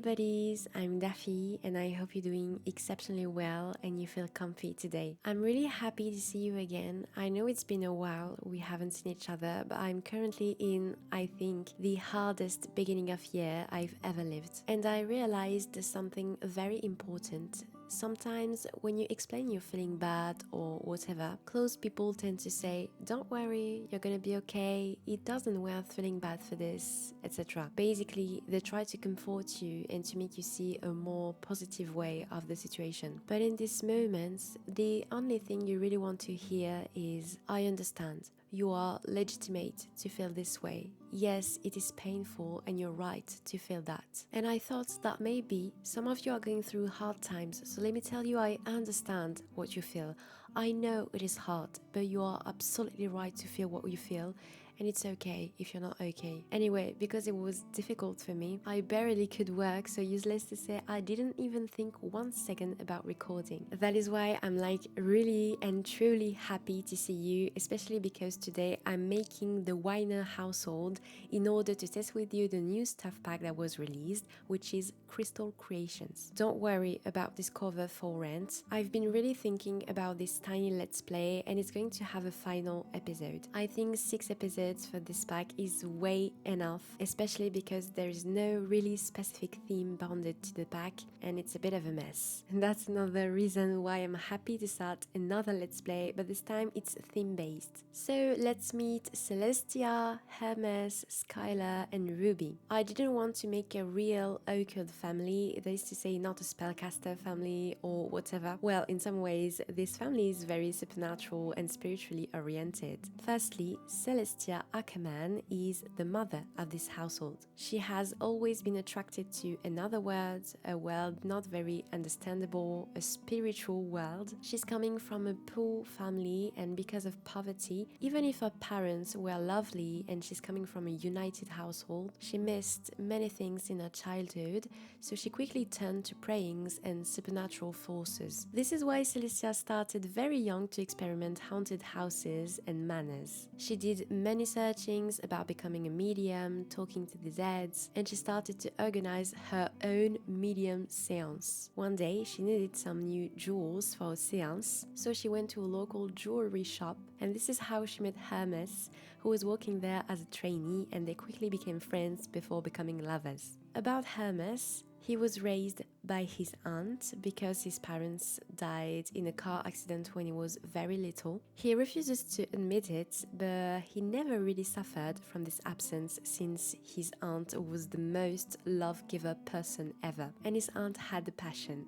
buddies, I'm Daffy and I hope you're doing exceptionally well and you feel comfy today. I'm really happy to see you again. I know it's been a while, we haven't seen each other, but I'm currently in, I think, the hardest beginning of year I've ever lived. And I realized there's something very important. Sometimes when you explain you're feeling bad or whatever, close people tend to say, don't worry, you're gonna be okay, it doesn't worth feeling bad for this, etc. Basically, they try to comfort you and to make you see a more positive way of the situation. But in these moments, the only thing you really want to hear is, I understand. You are legitimate to feel this way. Yes, it is painful and you're right to feel that. And I thought that maybe some of you are going through hard times, so let me tell you I understand what you feel. I know it is hard, but you are absolutely right to feel what you feel, and it's okay if you're not okay. Anyway, because it was difficult for me, I barely could work, so useless to say I didn't even think 1 second about recording. That is why I'm like really and truly happy to see you, especially because today I'm making the Weiner household in order to test with you the new stuff pack that was released, which is Crystal Creations. Don't worry about this cover for rent. I've been really thinking about this tiny let's play and it's going to have a final episode. I think 6 episodes for this pack is way enough, especially because there is no really specific theme bounded to the pack and it's a bit of a mess. And that's another reason why I'm happy to start another let's play, but this time it's theme based. So let's meet Celestia, Hermes, Skylar and Ruby. I didn't want to make a real awkward family, that is to say not a spellcaster family or whatever. Well, in some ways this family is very supernatural and spiritually oriented. Firstly, Celestia Ackerman is the mother of this household. She has always been attracted to another world, a world not very understandable, a spiritual world. She's coming from a poor family and because of poverty, even if her parents were lovely and she's coming from a united household, she missed many things in her childhood, so she quickly turned to prayings and supernatural forces. This is why Celestia started very young to experiment haunted houses and manors. She did many searchings about becoming a medium, talking to the dead, and she started to organize her own medium seance. One day, she needed some new jewels for a seance, so she went to a local jewelry shop, and this is how she met Hermes, who was working there as a trainee, and they quickly became friends before becoming lovers. About Hermes, he was raised by his aunt because his parents died in a car accident when he was very little. He refuses to admit it, but he never really suffered from this absence since his aunt was the most love-giver person ever. And his aunt had a passion.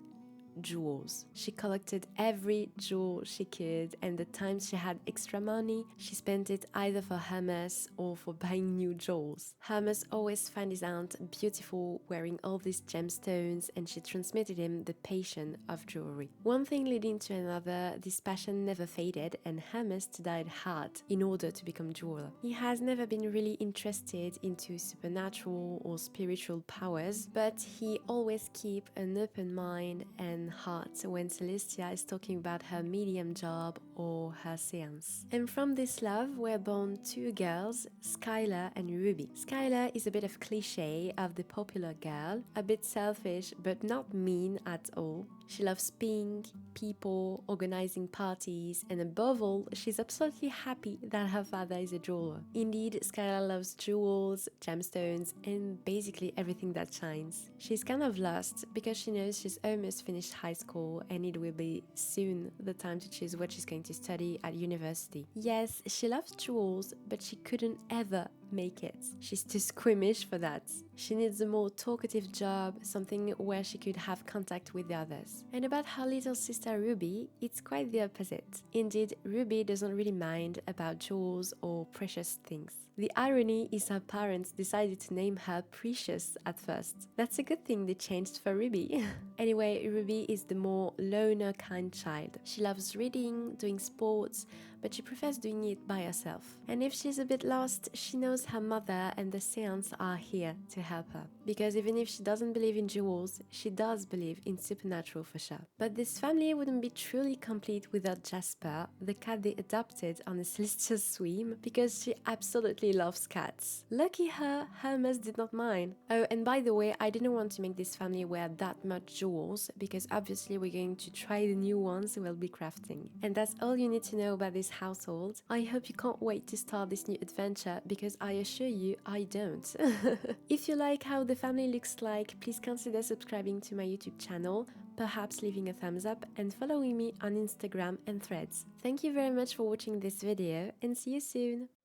Jewels. She collected every jewel she could, and the times she had extra money, she spent it either for Hermes or for buying new jewels. Hermes always found his aunt beautiful, wearing all these gemstones, and she transmitted him the passion of jewelry. One thing leading to another, this passion never faded, and Hermes studied hard in order to become jeweler. He has never been really interested into supernatural or spiritual powers, but he always keep an open mind and heart when Celestia is talking about her medium job or her seance. And from this love were born 2 girls, Skylar and Ruby. Skylar is a bit of cliché of the popular girl, a bit selfish but not mean at all. She loves pink, people, organizing parties, and above all, she's absolutely happy that her father is a jeweler. Indeed, Skylar loves jewels, gemstones, and basically everything that shines. She's kind of lost because she knows she's almost finished high school and it will be soon the time to choose what she's going to study at university. Yes, she loves jewels, but she couldn't ever make it. She's too squeamish for that. She needs a more talkative job, something where she could have contact with the others. And about her little sister Ruby, it's quite the opposite. Indeed, Ruby doesn't really mind about jewels or precious things. The irony is her parents decided to name her Precious at first. That's a good thing they changed for Ruby. Anyway, Ruby is the more loner kind child. She loves reading, doing sports, but she prefers doing it by herself. And if she's a bit lost, she knows her mother and the Saints are here to help her. Because even if she doesn't believe in jewels, she does believe in supernatural for sure. But this family wouldn't be truly complete without Jasper, the cat they adopted on a celestial swim, because she absolutely loves cats. Lucky her, Hermes did not mind. Oh, and by the way, I didn't want to make this family wear that much jewels, because obviously we're going to try the new ones we'll be crafting. And that's all you need to know about this household. I hope you can't wait to start this new adventure, because I assure you, I don't. If you like how the family looks like, please consider subscribing to my YouTube channel, perhaps leaving a thumbs up and following me on Instagram and Threads. Thank you very much for watching this video and see you soon!